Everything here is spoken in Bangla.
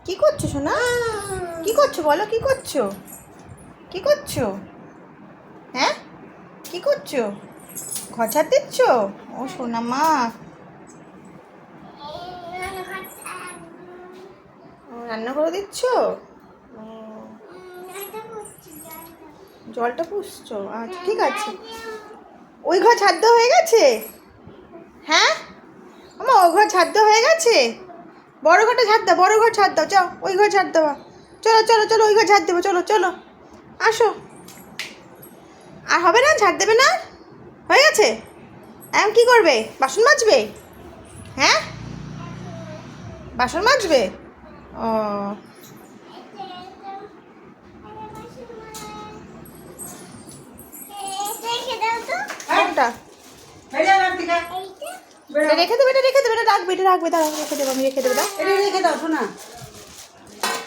কি করছো সোনা? কি করছো বলো? কি করছো? কি করছো? হ্যাঁ, কি করছো? ঘর ঝাড় দিচ্ছ? ও সোনা মা, রান্না করে দিচ্ছ? ও, জলটা পুষছো? আচ্ছা ঠিক আছে। ওই ঘর ঝাড় দেওয়া হয়ে গেছে? হ্যাঁ আমা, ওই ঘর ঝাড় দেওয়া হয়ে গেছে? বড় ঘরটা ঝাড় দাও, বড় ঘর ঝাড় দাও, যাও ওই ঘর ঝাড় দেওয়া। চলো চলো চলো, ওই ঘর ঝাড় দেবো, চলো চলো আসো। আর হবে না? ঝাড় দেবে না? হয়ে গেছে? এখন কি করবে? বাসন মাজবে? হ্যাঁ, বাসন মাজবে? ও, কোনটা? এটা রেখে দেবে, এটা রেখে দেবে, এটা রাখবে, এটা রাখবে, দাঁড়াও রেখে দেবো, আমি রেখে দেবো, দাও। এটা রেখে দাও শোনা।